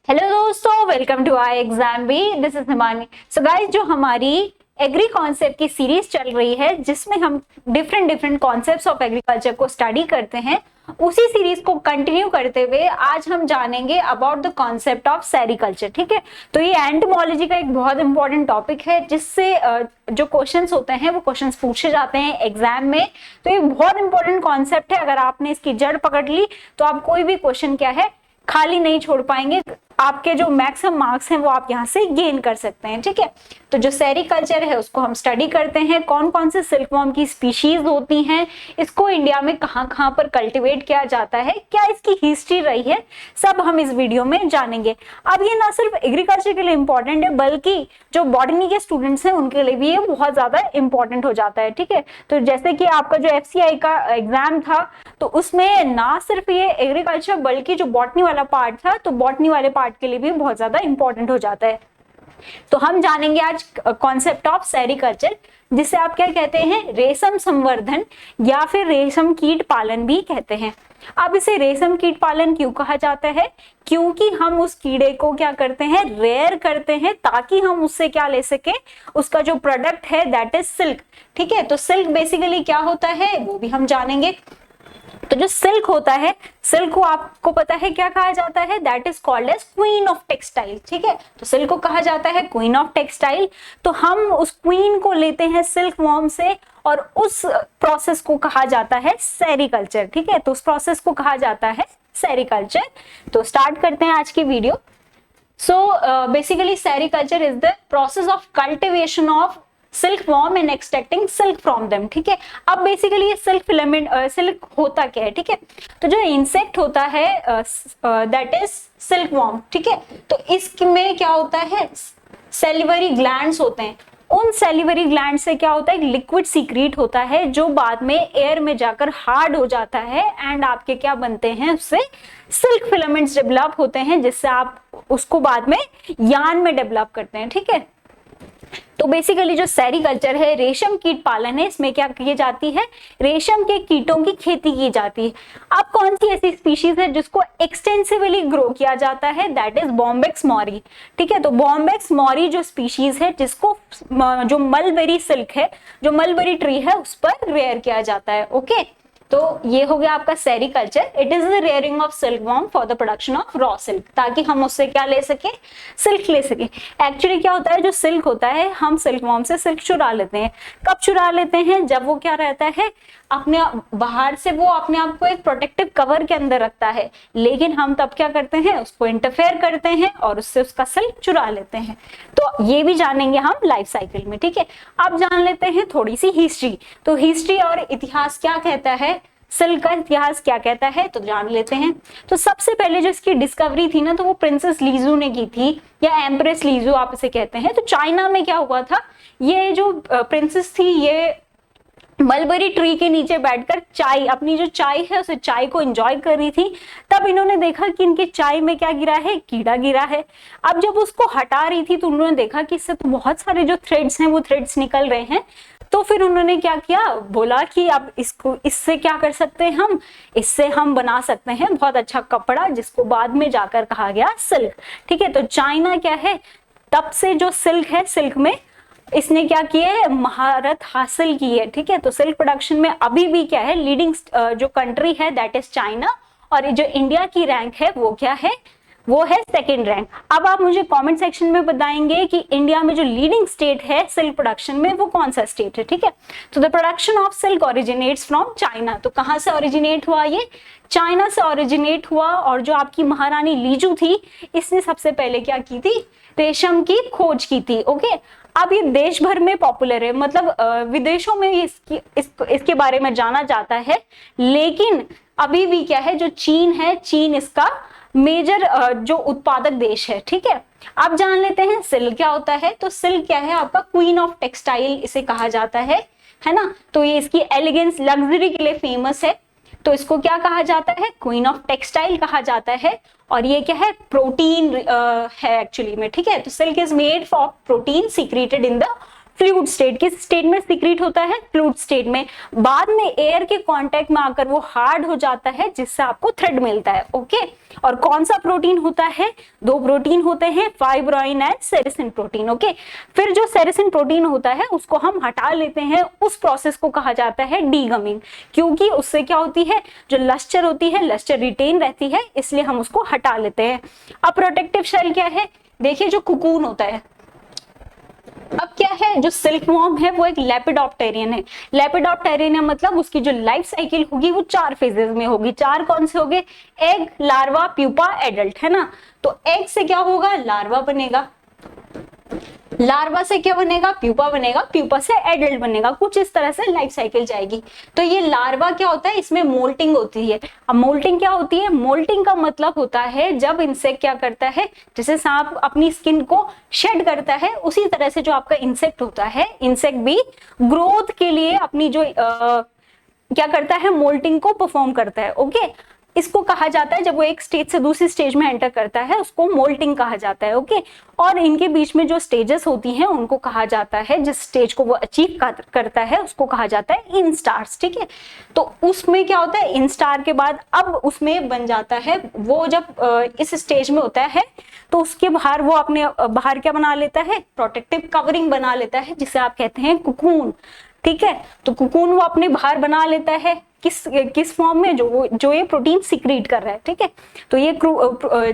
Hello दोस्तों, welcome to I exam B. This is Himani. So guys, जो हमारी agree concept की सीरीज चल रही है जिसमें हम डिफरेंट कॉन्सेप्ट्स ऑफ एग्रीकल्चर को स्टडी करते हैं, उसी सीरीज को कंटिन्यू करते हुए आज हम जानेंगे about the concept of sericulture. ठीक है, तो ये एंटोमोलॉजी का एक बहुत इंपॉर्टेंट टॉपिक है जिससे जो क्वेश्चंस होते हैं वो क्वेश्चंस पूछे जाते हैं एग्जाम में। तो ये बहुत इंपॉर्टेंट कॉन्सेप्ट है। अगर आपने इसकी जड़ पकड़ ली तो आप कोई भी क्वेश्चन क्या है खाली नहीं छोड़ पाएंगे। आपके जो मैक्सिमम मार्क्स हैं वो आप यहाँ से गेन कर सकते हैं। ठीक है, तो जो सेरिकल्चर है उसको हम स्टडी करते हैं। कौन कौन से सिल्कवॉर्म की स्पीशीज होती हैं, इसको इंडिया में कहाँ कहाँ पर कल्टीवेट किया जाता है, क्या इसकी हिस्ट्री रही है, सब हम इस वीडियो में जानेंगे। अब ये ना सिर्फ एग्रीकल्चर के लिए इंपॉर्टेंट है बल्कि जो बॉटनी के स्टूडेंट्स हैं उनके लिए भी ये बहुत ज्यादा इंपॉर्टेंट हो जाता है। ठीक है, तो जैसे कि आपका जो FCI का एग्जाम था तो उसमें ना सिर्फ ये एग्रीकल्चर बल्कि जो बॉटनी वाला पार्ट था, तो बॉटनी वाले पार्ट के लिए भी बहुत ज्यादा इंपॉर्टेंट हो जाता है। तो हम जानेंगे आज कॉन्सेप्ट ऑफ सेरिकल्चर, जिसे आप क्या कहते हैं, रेशम संवर्धन या फिर रेशम कीट पालन भी कहते हैं। अब इसे रेशम कीट पालन क्यों कहा जाता है? क्योंकि हम उस कीड़े को क्या करते हैं, रेयर करते हैं ताकि हम उससे क्या ले सके, उसका जो प्रोडक्ट है दैट इज सिल्क। ठीक है, तो सिल्क बेसिकली क्या होता है वो भी हम जानेंगे। तो जो सिल्क होता है, सिल्क को आपको पता है क्या कहा जाता है, that is called as queen of textile. ठीक है, तो सिल्क को कहा जाता है क्वीन ऑफ टेक्सटाइल। तो हम उस क्वीन को लेते हैं सिल्क वॉर्म से और उस प्रोसेस को कहा जाता है सेरिकल्चर। ठीक है, तो उस प्रोसेस को कहा जाता है सेरिकल्चर। तो स्टार्ट करते हैं आज की video. So basically sericulture is the process of cultivation of silk worm and extracting silk from them. ठीक है, अब बेसिकली ये सिल्क फिलामेंट सिल्क होता क्या है? ठीक है, तो जो इंसेक्ट होता है दैट इज सिल्क वॉर्म। ठीक है, तो इसमें क्या होता है, सेलिवरी ग्लैंड्स होते हैं। उन सेलिवरी ग्लैंड से क्या होता है, एक लिक्विड सीक्रेट होता है जो बाद में एयर में जाकर हार्ड हो जाता है एंड आपके क्या बनते हैं, उससे सिल्क फिलामेंट्स डेवलप होते हैं जिससे आप उसको बाद में यार्न में डेवलप करते हैं। ठीक है, तो बेसिकली जो सेरिकल्चर है, रेशम कीट पालन है, इसमें क्या की जाती है, रेशम के कीटों की खेती की जाती है। अब कौन सी ऐसी स्पीशीज है जिसको एक्सटेंसिवली ग्रो किया जाता है, दैट इज बॉम्बेक्स मॉरी। ठीक है, तो बॉम्बेक्स मॉरी जो स्पीशीज है जिसको जो मलबेरी सिल्क है, जो मलबेरी ट्री है उस पर रेयर किया जाता है। ओके, तो ये हो गया आपका sericulture. It is the rearing of silk worm for the production of raw silk, ताकि हम उससे क्या ले सके, सिल्क ले सके। एक्चुअली क्या होता है, जो सिल्क होता है हम सिल्क वॉर्म से सिल्क चुरा लेते हैं। कब चुरा लेते हैं? जब वो क्या रहता है, अपने बाहर से वो अपने आप को एक प्रोटेक्टिव कवर के अंदर रखता है, लेकिन हम तब क्या करते हैं, उसको इंटरफेयर करते हैं और उससे उसका सिल्क चुरा लेते हैं। तो ये भी जानेंगे हम लाइफ साइकिल में। ठीक है, अब जान लेते हैं थोड़ी सी हिस्ट्री। तो हिस्ट्री और इतिहास क्या कहता है, सिल्क का इतिहास क्या कहता है, तो जान लेते हैं। तो सबसे पहले जो इसकी डिस्कवरी थी ना, तो वो प्रिंसेस लीजू ने की थी, या एम्प्रेस लीजू आप इसे कहते हैं। तो चाइना में क्या हुआ था, ये जो प्रिंसेस थी ये मलबेरी ट्री के नीचे बैठकर चाय, अपनी जो चाय है उसे चाय को एंजॉय कर रही थी। तब इन्होंने देखा कि इनके चाय में क्या गिरा है, कीड़ा गिरा है। अब जब उसको हटा रही थी तो उन्होंने देखा कि इससे तो बहुत सारे जो थ्रेड्स हैं वो थ्रेड्स निकल रहे हैं। तो फिर उन्होंने क्या किया, बोला कि अब इसको, इससे क्या कर सकते हैं हम, इससे हम बना सकते हैं बहुत अच्छा कपड़ा जिसको बाद में जाकर कहा गया सिल्क। ठीक है, तो चाइना क्या है, तब से जो सिल्क है, सिल्क में इसने क्या किया है, महारत हासिल की है। ठीक है, तो सिल्क प्रोडक्शन में अभी भी क्या है, लीडिंग जो कंट्री है दैट इज चाइना, और जो इंडिया की रैंक है वो क्या है, वो है सेकंड रैंक। अब आप मुझे कमेंट सेक्शन में बताएंगे कि इंडिया में जो लीडिंग स्टेट है सिल्क प्रोडक्शन में वो कौन सा स्टेट है। ठीक है, तो the production of silk originates from China. तो कहां से ओरिजिनेट हुआ, ये चाइना से ओरिजिनेट हुआ। और जो आपकी महारानी लीजू थी, इसने सबसे पहले क्या की थी, रेशम की खोज की थी। ओके, अब ये देश भर में पॉपुलर है, मतलब विदेशों में इसके बारे में जाना जाता है, लेकिन अभी भी क्या है, जो चीन है, चीन इसका मेजर जो उत्पादक देश है। ठीक है, अब जान लेते हैं सिल्क क्या होता है। तो सिल्क क्या है, आपका क्वीन ऑफ टेक्सटाइल इसे कहा जाता है ना। तो ये इसकी एलिगेंस, लग्जरी के लिए फेमस है, तो इसको क्या कहा जाता है, क्वीन ऑफ टेक्सटाइल कहा जाता है। और ये क्या है, प्रोटीन है एक्चुअली में। ठीक है, तो silk is made for protein secreted in the fluid state, किस स्टेट में सीक्रेट होता है? फ्लूइड स्टेट में। बाद में एयर के कांटेक्ट में आकर वो हार्ड हो जाता है, जिससे आपको थ्रेड मिलता है। ओके, और कौन सा प्रोटीन होता है? दो प्रोटीन होते हैं, fibroin and ceresin protein. Okay, फिर जो सेरेसिन प्रोटीन होता है उसको हम हटा लेते हैं, उस प्रोसेस को कहा जाता है डीगमिंग, क्योंकि उससे क्या होती है, जो लस्टर होती है, लस्टर रिटेन रहती है, इसलिए हम उसको हटा लेते हैं। अब प्रोटेक्टिव शेल क्या है? देखिए, जो कुकून होता है, अब क्या है, जो सिल्क वॉर्म है वो एक लेपिडोप्टेरियन है। लेपिडोप्टेरियन मतलब उसकी जो लाइफ साइकिल होगी वो 4 फेजेस में होगी। 4 कौन से होंगे? एग, लार्वा, प्यूपा, एडल्ट, है ना। तो एग से क्या होगा? लार्वा बनेगा, लार्वा से क्या बनेगा? प्यूपा बनेगा, प्यूपा से एडल्ट बनेगा। कुछ इस तरह से लाइफ साइकिल जाएगी। तो ये लार्वा क्या होता है? इसमें मोल्टिंग होती है। अब मोल्टिंग क्या होती है? मोल्टिंग का मतलब होता है जब इंसेक्ट क्या करता है, जैसे सांप अपनी स्किन को शेड करता है, उसी तरह से जो आपका इंसेक्ट होता है, इंसेक्ट भी ग्रोथ के लिए अपनी जो क्या करता है, मोल्टिंग को परफॉर्म करता है। ओके, इसको कहा जाता है, जब वो एक स्टेज से दूसरी स्टेज में एंटर करता है उसको मोल्टिंग कहा जाता है। ओके, और इनके बीच में जो स्टेजेस होती हैं उनको कहा जाता है, जिस स्टेज को वो अचीव करता है उसको कहा जाता है इंस्टार्स। ठीक है, तो उसमें क्या होता है, इंस्टार के बाद अब उसमें बन जाता है, वो जब इस स्टेज में होता है तो उसके बाहर वो अपने बाहर क्या बना लेता है, प्रोटेक्टिव कवरिंग बना लेता है, जिसे आप कहते हैं कुकून। ठीक है, तो कुकून वो अपने बाहर बना लेता है, किस फॉर्म में, जो ये प्रोटीन सीक्रेट कर रहा है। ठीक है, तो ये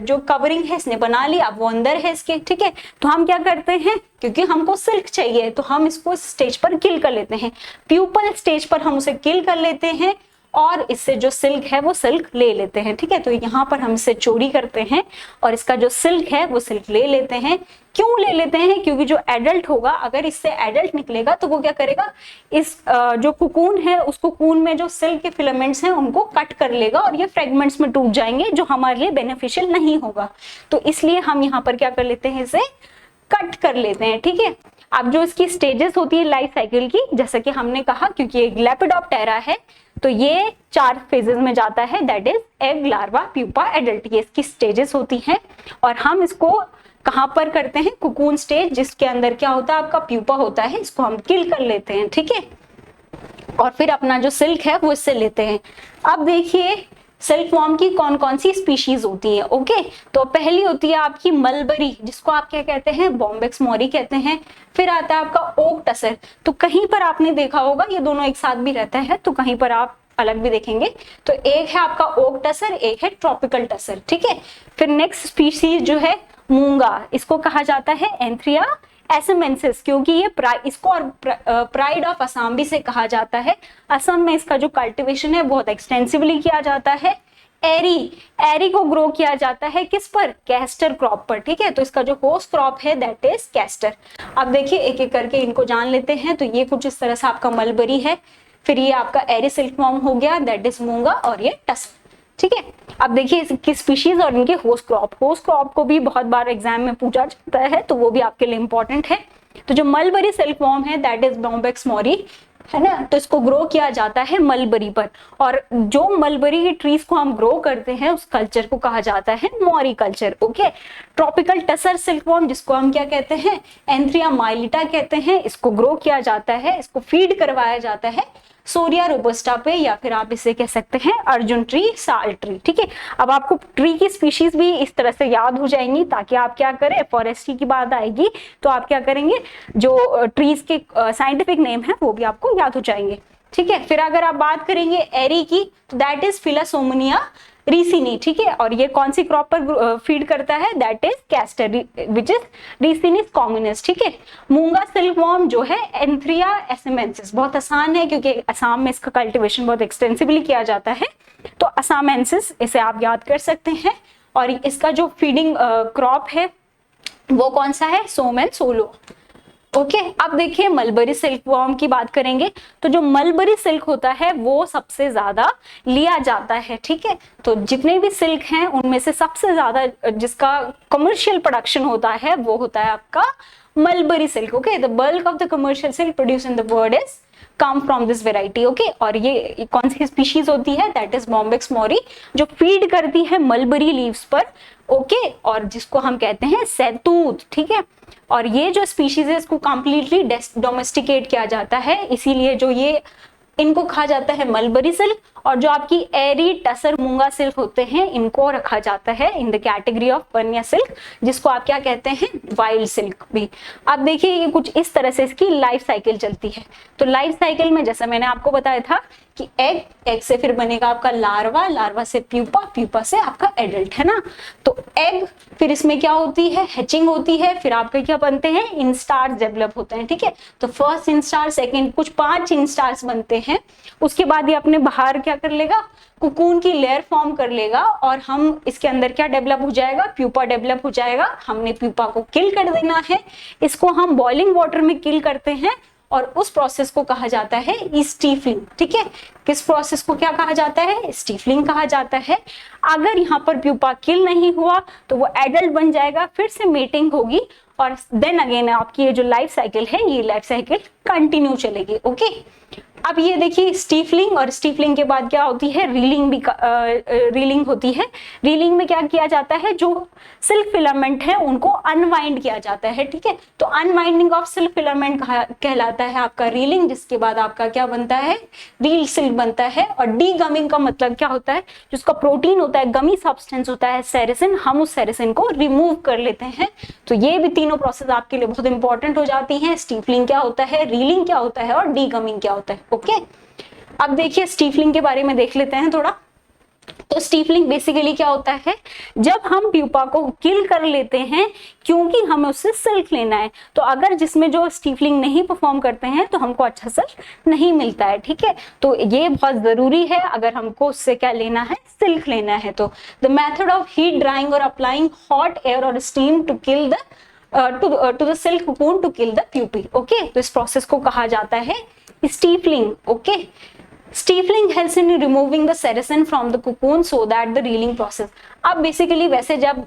जो कवरिंग है इसने बना लिया, अब वो अंदर है इसके। ठीक है, तो हम क्या करते हैं, क्योंकि हमको सिल्क चाहिए तो हम इसको स्टेज पर किल कर लेते हैं, प्यूपल स्टेज पर हम उसे किल कर लेते हैं और इससे जो सिल्क है वो सिल्क ले लेते हैं। ठीक है, तो यहाँ पर हम इसे चोरी करते हैं और इसका जो सिल्क है वो सिल्क ले लेते हैं। क्यों ले लेते हैं? क्योंकि जो एडल्ट होगा, अगर इससे एडल्ट निकलेगा तो वो क्या करेगा, इस जो कुकून है उस कुकून में जो सिल्क के फिलामेंट्स हैं उनको कट कर लेगा और ये फ्रेगमेंट्स में टूट जाएंगे, जो हमारे लिए बेनिफिशियल नहीं होगा। तो इसलिए हम यहाँ पर क्या कर लेते हैं, इसे कट कर लेते हैं। ठीक है, अब जो इसकी स्टेजेस होती है लाइफ साइकिल की, जैसा कि हमने कहा, क्योंकि एक लेपिडोप्टेरा है तो ये 4 फेजेस में जाता है, that is egg, larva, pupa, adult, ये इसकी स्टेजेस होती हैं। और हम इसको कहां पर करते हैं, कुकून स्टेज, जिसके अंदर क्या होता है, आपका प्यूपा होता है, इसको हम किल कर लेते हैं। ठीक है, और फिर अपना जो सिल्क है वो इससे लेते हैं। अब देखिए सिल्क वॉर्म की कौन कौन सी स्पीशीज होती है। ओके, तो पहली होती है आपकी मलबरी, जिसको आप क्या कहते हैं, बॉम्बेक्स मॉरी कहते हैं। फिर आता है आपका ओक टसर, तो कहीं पर आपने देखा होगा ये दोनों एक साथ भी रहता है, तो कहीं पर आप अलग भी देखेंगे। तो एक है आपका ओक टसर, एक है ट्रॉपिकल टसर। ठीक है, फिर नेक्स्ट स्पीशीज जो है मूंगा, इसको कहा जाता है एंथ्रिया एसमेंसिस, क्योंकि ये इसको और प्राइड ऑफ असम भी से कहा जाता है। असम में इसका जो कल्टीवेशन है बहुत एक्सटेंसिवली किया जाता है। एरी को ग्रो किया जाता है किस पर, कैस्टर क्रॉप पर। ठीक है, तो इसका जो होस्ट क्रॉप है दैट इज कैस्टर। अब देखिए एक एक करके इनको जान लेते हैं। तो ये कुछ इस तरह से आपका मलबरी है, फिर ये आपका एरी सिल्कवॉर्म हो गया दैट इज मूंगा, और ये टसर। ठीक है, अब देखिए इसकी स्पीशीज और इनके होस्ट क्रॉप को भी बहुत बार एग्जाम में पूछा जाता है, तो वो भी आपके लिए इंपॉर्टेंट है। तो जो मलबरी सिल्कवॉर्म है दैट इज बॉम्बेक्स मॉरी, है ना, तो इसको ग्रो किया जाता है मलबरी पर, और जो मलबरी की ट्रीज को हम ग्रो करते हैं उस कल्चर को कहा जाता है moriculture. Okay, tropical tasar silkworm, जिसको हम क्या कहते हैं, एंथ्रिया माइलिटा कहते हैं, इसको ग्रो किया जाता है, इसको फीड करवाया जाता है सोरिया रोबस्टा पे, या फिर आप इसे कह सकते हैं अर्जुन ट्री, साल ट्री। ठीक है, अब आपको ट्री की स्पीशीज भी इस तरह से याद हो जाएंगी, ताकि आप क्या करें, फॉरेस्ट्री की बात आएगी तो आप क्या करेंगे, जो ट्रीज के साइंटिफिक नेम है वो भी आपको याद हो जाएंगे। ठीक है, फिर अगर आप बात करेंगे एरी की, तो दैट इज फिलासोमनिया रिसिनी। ठीक है, और ये कौन सी क्रॉप पर फीड करता है, that is castor, which is ricinus communis. ठीक है, मूंगा सिल्कवॉर्म जो है एंथ्रिया एसमेंसिस, बहुत आसान है क्योंकि असम में इसका कल्टीवेशन बहुत एक्सटेंसिवली किया जाता है, तो असमेंसिस इसे आप याद कर सकते हैं। और इसका जो फीडिंग क्रॉप है वो कौन सा है, सोम एंड सोलो। ओके, अब देखिए मलबरी सिल्कवॉर्म की बात करेंगे, तो जो मलबरी सिल्क होता है वो सबसे ज्यादा लिया जाता है। ठीक है, तो जितने भी सिल्क हैं उनमें से सबसे ज्यादा जिसका कमर्शियल प्रोडक्शन होता है वो होता है आपका mulberry silk. Okay, the bulk of the commercial silk produce in the world is come from this variety. Okay, और ये कौन सी स्पीशीज होती है, दैट इज बॉम्बेक्स मौरी, जो फीड करती है मलबरी लीव्स पर। ओके, और जिसको हम कहते हैं सैतूत। ठीक है, और ये जो स्पीशीज है इसको कंप्लीटली डोमेस्टिकेट किया जाता है, इसीलिए जो ये इनको कहा जाता है मलबरी सिल्क, और जो आपकी एरी टसर मूंगा सिल्क होते हैं इनको रखा जाता है इन द कैटेगरी ऑफ बनिया सिल्क, जिसको आप क्या कहते हैं, वाइल्ड सिल्क भी। अब देखिए ये कुछ इस तरह से इसकी लाइफ साइकिल चलती है। तो लाइफ साइकिल में जैसा मैंने आपको बताया था कि एग से फिर बनेगा आपका लार्वा, लार्वा से प्यूपा, प्यूपा से आपका एडल्ट, है ना। तो एग, फिर इसमें क्या होती है, हैचिंग होती है, फिर आपके क्या बनते हैं, इंस्टार्स डेवलप होते हैं। ठीक है, तो फर्स्ट इंस्टार, सेकंड, कुछ 5 इंस्टार्स बनते हैं। उसके बाद ये अपने बाहर क्या कर लेगा, कुकून की लेयर फॉर्म कर लेगा, और हम इसके अंदर क्या डेवलप हो जाएगा, प्यूपा डेवलप हो जाएगा। हमने प्यूपा को किल कर देना है, इसको हम बॉइलिंग वाटर में किल करते हैं, और उस प्रोसेस को कहा जाता है स्टीफलिंग। ठीक है, किस प्रोसेस को क्या कहा जाता है, स्टीफलिंग कहा जाता है। अगर यहाँ पर प्यूपा किल नहीं हुआ तो वो एडल्ट बन जाएगा, फिर से मेटिंग होगी, और देन अगेन आपकी ये जो लाइफ साइकिल है ये लाइफ साइकिल कंटिन्यू चलेगी। ओके, अब ये देखिए स्टीफलिंग, और स्टीफलिंग के बाद क्या होती है, रीलिंग भी रीलिंग होती है। रीलिंग में क्या किया जाता है, जो सिल्क फिलामेंट है उनको अनवाइंड किया जाता है। ठीक है, तो अनवाइंडिंग ऑफ सिल्क फिलामेंट कहलाता है आपका रीलिंग, जिसके बाद आपका क्या बनता है, रील सिल्क बनता है। और डी गमिंग का मतलब क्या होता है, जिसका प्रोटीन होता है, गमी सब्सटेंस होता है सेरेसिन, हम उस सेरेसिन को रिमूव कर लेते हैं। तो ये भी तीनों प्रोसेस आपके लिए बहुत इंपॉर्टेंट हो जाती हैं। स्टीफलिंग क्या होता है, रीलिंग क्या होता है, और डी गमिंग क्या होता है। ओके, अब देखिए स्टीफलिंग के बारे में देख लेते हैं थोड़ा। तो स्टीफलिंग बेसिकली क्या होता है, जब हम प्यूपा को किल कर लेते हैं, क्योंकि हमें उससे सिल्क लेना है, तो अगर जिसमें जो स्टीफलिंग नहीं परफॉर्म करते हैं तो हमको अच्छा सिल्क नहीं मिलता है। ठीक है, तो ये बहुत जरूरी है अगर हमको उससे क्या लेना है, सिल्क लेना है। तो the method of heat drying और अप्लाइंग हॉट एयर और steam to kill the to the silk cocoon to kill the pupae. Okay, तो इस प्रोसेस को कहा जाता है stifling. Okay, stifling helps in removing the sericin from the cocoon so that the reeling process. अब basically वैसे जब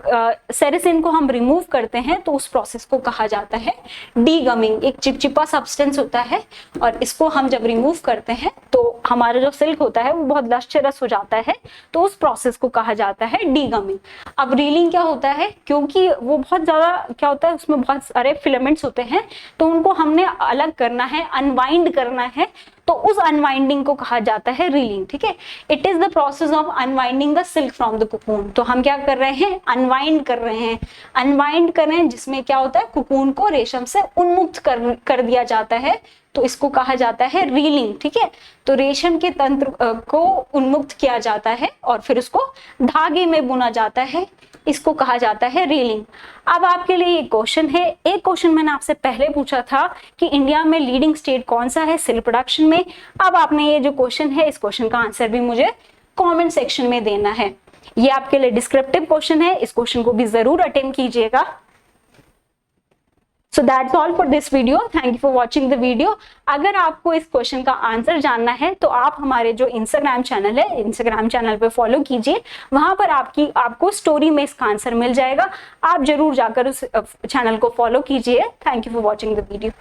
ceresin को हम रिमूव करते हैं तो उस प्रोसेस को कहा जाता है डीगमिंग। एक चिपचिपा सब्सटेंस होता है, और इसको हम जब रिमूव करते हैं तो हमारा जो सिल्क होता है वो बहुत लश्चरस हो जाता है, तो उस प्रोसेस को कहा जाता है डीगमिंग। अब रीलिंग क्या होता है, क्योंकि वो बहुत ज्यादा क्या होता है, उसमें बहुत सारे फिलामेंट्स होते हैं, तो उनको हमने अलग करना है, अनवाइंड करना है, तो उस अनवाइंडिंग को कहा जाता है रीलिंग। ठीक है, it is the process of unwinding the silk from the cocoon. तो हम क्या कर रहे हैं, अनवाइंड कर रहे हैं, अनवाइंड कर रहे हैं, जिसमें क्या होता है, कोकून को रेशम से उन्मुक्त कर दिया जाता है, तो इसको कहा जाता है रीलिंग। ठीक है, तो रेशम के तंत्र को उन्मुक्त किया जाता है और फिर उसको धागे में बुना जाता है, इसको कहा जाता है रीलिंग। अब आपके लिए एक क्वेश्चन है, एक क्वेश्चन मैंने आपसे पहले पूछा था कि इंडिया में लीडिंग स्टेट कौन सा है सिल्क प्रोडक्शन में। अब आपने ये जो क्वेश्चन है, इस क्वेश्चन का आंसर भी मुझे कमेंट सेक्शन में देना है। ये आपके लिए डिस्क्रिप्टिव क्वेश्चन है, इस क्वेश्चन को भी जरूर अटेम्प्ट कीजिएगा। So that's all for this video. Thank you for watching the video. अगर आपको इस क्वेश्चन का आंसर जानना है तो आप हमारे जो इंस्टाग्राम चैनल है, इंस्टाग्राम चैनल पे फॉलो कीजिए, वहां पर आपको स्टोरी में इसका आंसर मिल जाएगा। आप जरूर जाकर उस चैनल को फॉलो कीजिए। Thank you for watching the video.